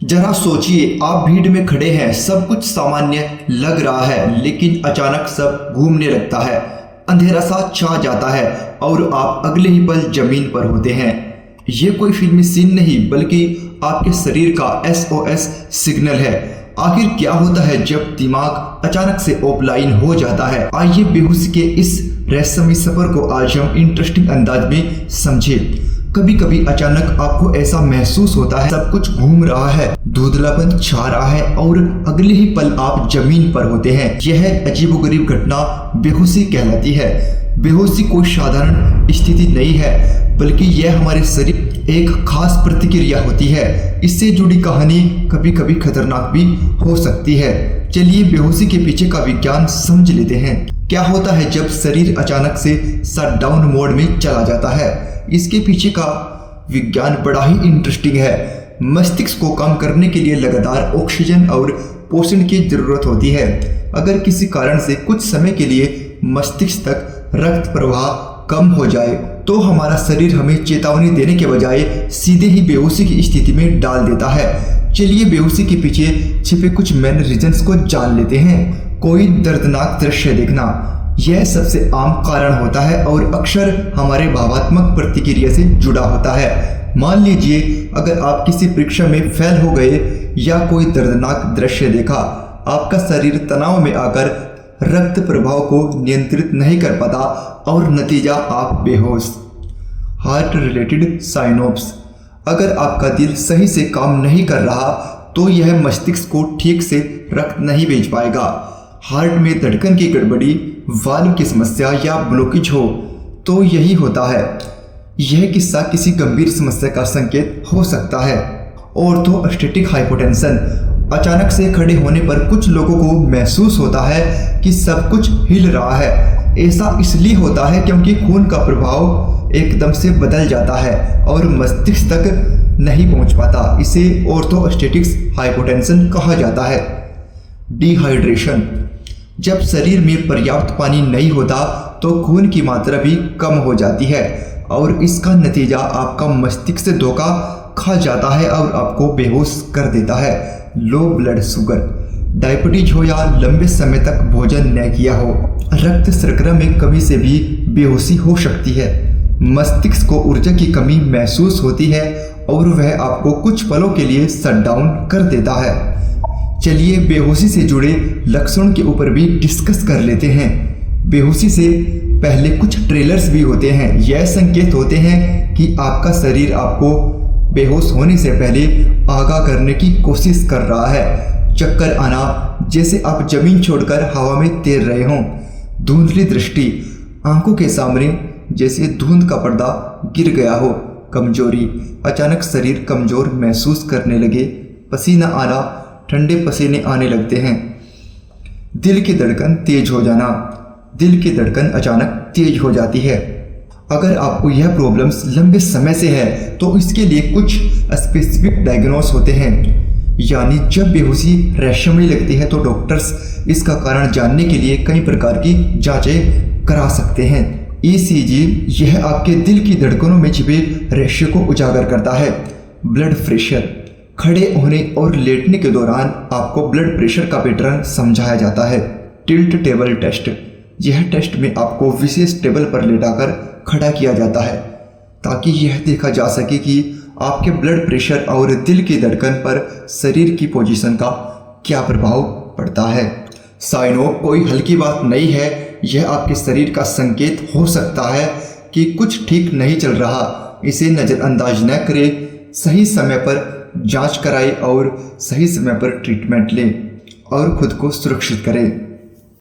जरा सोचिए, आप भीड़ में खड़े हैं, सब कुछ सामान्य लग रहा है, लेकिन अचानक सब घूमने लगता है, अंधेरा सा छा जाता है और आप अगले ही पल जमीन पर होते हैं। ये कोई फिल्मी सीन नहीं, बल्कि आपके शरीर का SOS सिग्नल है। आखिर क्या होता है जब दिमाग अचानक से ऑफलाइन हो जाता है? आइए बेहोशी के इस रहस्यमय सफर को आज हम इंटरेस्टिंग अंदाज में समझें। कभी कभी अचानक आपको ऐसा महसूस होता है सब कुछ घूम रहा है, धुंधलापन छा रहा है और अगले ही पल आप जमीन पर होते हैं। यह अजीबोगरीब घटना बेहोशी कहलाती है। बेहोशी कोई साधारण स्थिति नहीं है, बल्कि यह हमारे शरीर एक खास प्रतिक्रिया होती है। इससे जुड़ी कहानी कभी कभी खतरनाक भी हो सकती है। चलिए बेहोशी के पीछे का विज्ञान समझ लेते हैं। क्या होता है जब शरीर अचानक से शटडाउन मोड में चला जाता है? इसके पीछे का विज्ञान बड़ा ही इंटरेस्टिंग है। मस्तिष्क को काम करने के लिए लगातार ऑक्सीजन और पोषण की जरूरत होती है। अगर किसी कारण से कुछ समय के लिए मस्तिष्क तक रक्त प्रवाह कम हो जाए तो हमारा शरीर हमें चेतावनी देने के बजाय सीधे ही बेहोशी की स्थिति में डाल देता है। चलिए बेहोशी के पीछे छिपे कुछ मेन रीजंस को जान लेते हैं। कोई दर्दनाक दृश्य देखना, यह सबसे आम कारण होता है और अक्सर हमारे भावात्मक प्रतिक्रिया से जुड़ा होता है। मान लीजिए अगर आप किसी परीक्षा में फेल हो गए या कोई दर्दनाक दृश्य देखा, आपका शरीर तनाव में आकर रक्त प्रवाह को नियंत्रित नहीं कर पाता और नतीजा आप बेहोश। हार्ट रिलेटेड साइनोप्स, अगर आपका दिल सही से काम नहीं कर रहा तो यह मस्तिष्क को ठीक से रक्त नहीं भेज पाएगा। हार्ट में धड़कन की गड़बड़ी, वाल्व की समस्या या ब्लॉकेज हो तो यही होता है। यह किस्सा किसी गंभीर समस्या का संकेत हो सकता है। ऑर्थोस्टैटिक हाइपोटेंशन, अचानक से खड़े होने पर कुछ लोगों को महसूस होता है कि सब कुछ हिल रहा है। ऐसा इसलिए होता है क्योंकि खून का प्रभाव एकदम से बदल जाता है और मस्तिष्क तक नहीं पहुंच पाता। इसे ऑर्थोस्टैटिक हाइपोटेंशन कहा जाता है। डिहाइड्रेशन, जब शरीर में पर्याप्त पानी नहीं होता तो खून की मात्रा भी कम हो जाती है और इसका नतीजा आपका मस्तिष्क धोखा खा जाता है और आपको बेहोश कर देता है। लो ब्लड शुगर, डायबिटीज हो या लंबे समय तक भोजन न किया हो, रक्त शर्करा में कमी से भी बेहोशी हो सकती है। मस्तिष्क को ऊर्जा की कमी महसूस होती है और वह आपको कुछ पलों के लिए शटडाउन कर देता है। चलिए बेहोशी से जुड़े लक्षणों के ऊपर भी डिस्कस कर लेते हैं। बेहोशी से पहले कुछ ट्रेलर्स भी होते हैं। यह संकेत होते हैं कि आपका शरीर आपको बेहोश होने से पहले आगाह करने की कोशिश कर रहा है। चक्कर आना, जैसे आप जमीन छोड़कर हवा में तैर रहे हों। धुंधली दृष्टि, आंखों के सामने जैसे धुंध का पर्दा गिर गया हो। कमजोरी, अचानक शरीर कमजोर महसूस करने लगे। पसीना आना, ठंडे पसीने आने लगते हैं। दिल की धड़कन तेज हो जाना, दिल की धड़कन अचानक तेज हो जाती है। अगर आपको यह प्रॉब्लम्स लंबे समय से है तो इसके लिए कुछ स्पेसिफिक डायग्नोस होते हैं। यानी जब बेहोशी रहस्यमय लगती है तो डॉक्टर्स इसका कारण जानने के लिए कई प्रकार की जांचें करा सकते हैं। ECG, यह आपके दिल की धड़कनों में छिपे रहस्य को उजागर करता है। ब्लड प्रेशर, खड़े होने और लेटने के दौरान आपको ब्लड प्रेशर का पैटर्न समझाया जाता है। टिल्ट टेबल टेस्ट, यह टेस्ट में आपको विशेष टेबल पर लेटाकर खड़ा किया जाता है ताकि यह देखा जा सके कि आपके ब्लड प्रेशर और दिल की धड़कन पर शरीर की पोजीशन का क्या प्रभाव पड़ता है। साइनोप कोई हल्की बात नहीं है। यह आपके शरीर का संकेत हो सकता है कि कुछ ठीक नहीं चल रहा। इसे नज़रअंदाज न करें, सही समय पर जांच कराएं और सही समय पर ट्रीटमेंट लें और खुद को सुरक्षित करें।